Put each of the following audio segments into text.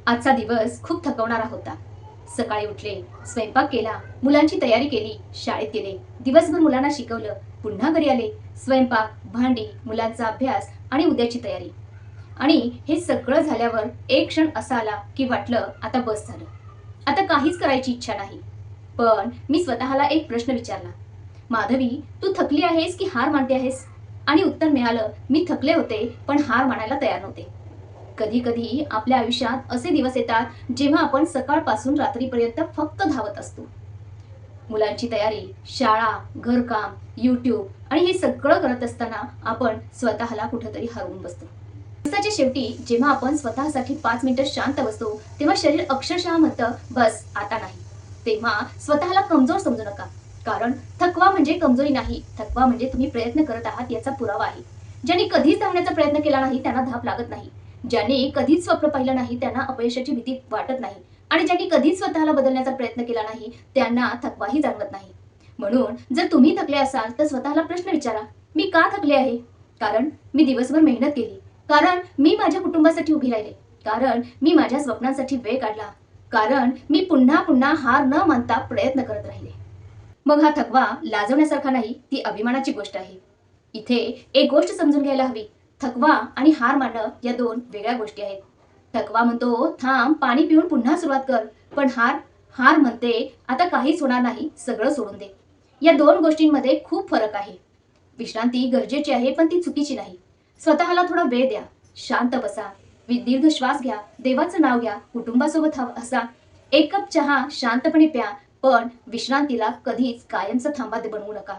आजचा दिवस खूप थकवणारा होता. सकाळी उठले, स्वयंपाक केला, मुलांची तयारी केली, शाळेत गेले, दिवसभर मुलांना शिकवलं, पुन्हा घरी आले, स्वयंपाक, भांडी, मुलांचा अभ्यास आणि उद्याची तयारी. आणि हे सगळं झाल्यावर एक क्षण असा आला की वाटलं आता बस झालं. आता काहीच करायची इच्छा नाही. पण मी स्वतःला एक प्रश्न विचारला, माधवी, तू थकली आहेस की हार मानते आहेस? आणि उत्तर मिळालं, मी थकले होते पण हार मानायला तयार नव्हते. कधी कधी आपल्या आयुष्यात असे दिवस येतात जेव्हा आपण सकाळपासून रात्रीपर्यंत फक्त धावत असतो. मुलांची तयारी, शाळा, घरकाम, यूट्यूब आणि हे सगळं करत असताना आपण स्वतःला कुठेतरी हरवून बसतो. दिवसाच्या शेवटी जेव्हा आपण स्वतःसाठी 5 मिनिटं शांत बसतो तेव्हा शरीर अक्षरशः म्हणतं बस आता नाही. तेव्हा स्वतःला कमजोर समजू नका. कारण थकवा म्हणजे कमजोरी नाही, थकवा म्हणजे तुम्ही प्रयत्न करत आहात याचा पुरावा आहे. ज्यांनी कधीच धावण्याचा प्रयत्न केला नाही त्यांना धाप लागत नाही. ज्यांनी कधीच स्वप्न पाहिलं नाही त्यांना अपयशाची भीती वाटत नाही. आणि ज्यांनी कधीच स्वतःला बदलण्याचा प्रयत्न केला नाही त्यांना थकवाही जाणवत नाही. म्हणून जर तुम्ही थकले असाल तर स्वतःला प्रश्न विचारा, मी का थकले आहे? कारण मी दिवसभर मेहनत केली, कारण मी माझ्या कुटुंबासाठी उभी राहिले, कारण मी माझ्या स्वप्नांसाठी वेळ काढला, कारण मी पुन्हा पुन्हा हार न मानता प्रयत्न करत राहिले. मग हा थकवा लाजवण्यासारखा नाही, ती अभिमानाची गोष्ट आहे. इथे एक गोष्ट समजून घ्यायला हवी, थकवा आणि हार मानणं या दोन वेगळ्या गोष्टी आहेत. थकवा म्हणतो थांब, पाणी पिऊन पुन्हा सुरुवात कर. पण हार हार म्हणते आता काहीच होणार नाही, सगळं सोडून दे. या दोन गोष्टींमध्ये खूप फरक आहे. विश्रांती गरजेची आहे पण ती चुकीची नाही. स्वतःला थोडा वेळ द्या, शांत बसा, दीर्घ श्वास घ्या, देवाचं नाव घ्या, कुटुंबासोबत हसा, एक कप चहा शांतपणे प्या. पण विश्रांतीला कधीच कायमचं थांबा बनवू नका.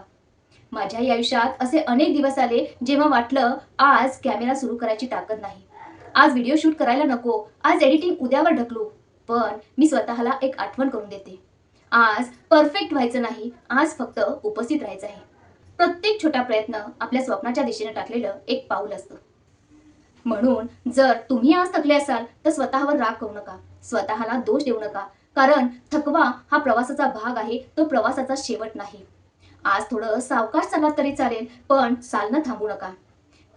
माझ्याही आयुष्यात असे अनेक दिवस आले जेव्हा वाटलं आज कॅमेरा सुरू करायची ताकद नाही, आज व्हिडिओ शूट करायला नको, आज एडिटिंग उद्यावर ढकलू. पण मी स्वतःला एक आठवण करून देते, आज परफेक्ट व्हायचं नाही, आज फक्त उपस्थित राहायचं आहे. प्रत्येक छोटा प्रयत्न आपल्या स्वप्नाच्या दिशेने टाकलेलं एक पाऊल असतं. म्हणून जर तुम्ही आज थकले असाल तर स्वतःवर राग करू नका, स्वतःला दोष देऊ नका. कारण थकवा हा प्रवासाचा भाग आहे, तो प्रवासाचा शेवट नाही. आज थोडं सावकाश चाललात तरी चालेल, पण चालणं थांबू नका.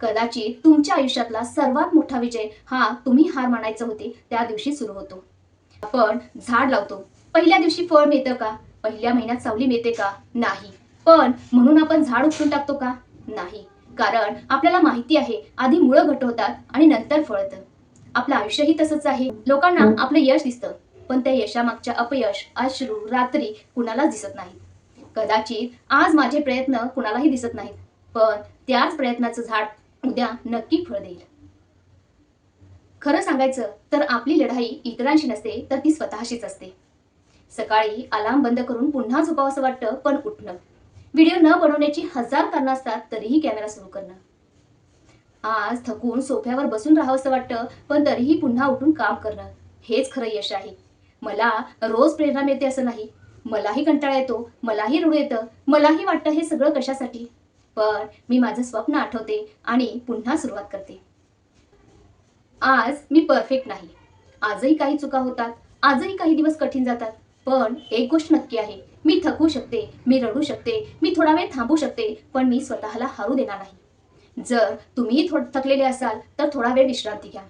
कदाचित तुमच्या आयुष्यातला सर्वात मोठा विजय हा तुम्ही हार मानायचे होते त्या दिवशी सुरू होतो. आपण झाड लावतो, पहिल्या दिवशी फळ मिळतं का? पहिल्या महिन्यात सावली मिळते का? नाही. पण म्हणून आपण झाड उपटून टाकतो का? नाही. कारण आपल्याला माहिती आहे आधी मुळं घट्ट होतात आणि नंतर फळतं. आपलं आयुष्यही तसंच आहे. लोकांना आपलं यश दिसतं, पण त्या यशामागच्या अपयश, अश्रू, रात्री कुणालाच दिसत नाही. कदाचित आज माझे प्रयत्न कुणालाही दिसत नाहीत, पण त्याच प्रयत्नाचं झाड उद्या नक्की फळ देईल. खरं सांगायचं तर आपली लढाई इतरांशी नसते तर ती स्वतःशीच असते. सकाळी अलार्म बंद करून पुन्हा झोपावंसं वाटतं पण उठणं, व्हिडिओ न बनवण्याची हजार कारणं असतात तरीही कॅमेरा सुरू करणं. आज थकून सोफ्यावर बसून राहावंसं वाटतं पण तरीही पुन्हा उठून काम करणं, हेच खरं यश आहे. मला रोज प्रेरणा मिळते असं नाही, मलाही कंटाळा येतो, मलाही रडू येतं, मलाही वाटतं हे सगळं कशासाठी. पण मी माझं स्वप्न आठवते आणि पुन्हा सुरुवात करते. आज मी परफेक्ट नाही, आजही काही चुका होतात, आजही काही दिवस कठीण जातात. पण एक गोष्ट नक्की आहे, मी थकू शकते, मी रडू शकते, मी थोडा वेळ थांबू शकते, पण मी स्वतःला हारू देणार नाही. जर तुम्हीही थकलेले असाल तर थोडा वेळ विश्रांती घ्या,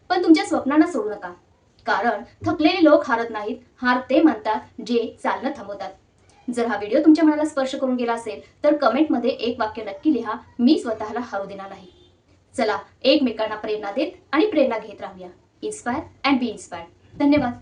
पण तुमच्या स्वप्नांना सोडू नका. कारण थकलेले लोक हारत नाहीत, हार ते मानतात जे चालणं थांबवतात. जर हा व्हिडिओ तुमच्या मनाला स्पर्श करून गेला असेल तर कमेंटमध्ये एक वाक्य नक्की लिहा, मी स्वतःला हारू देणार नाही. चला एकमेकांना प्रेरणा देत आणि प्रेरणा घेत राहूया. Inspire and be inspired. धन्यवाद.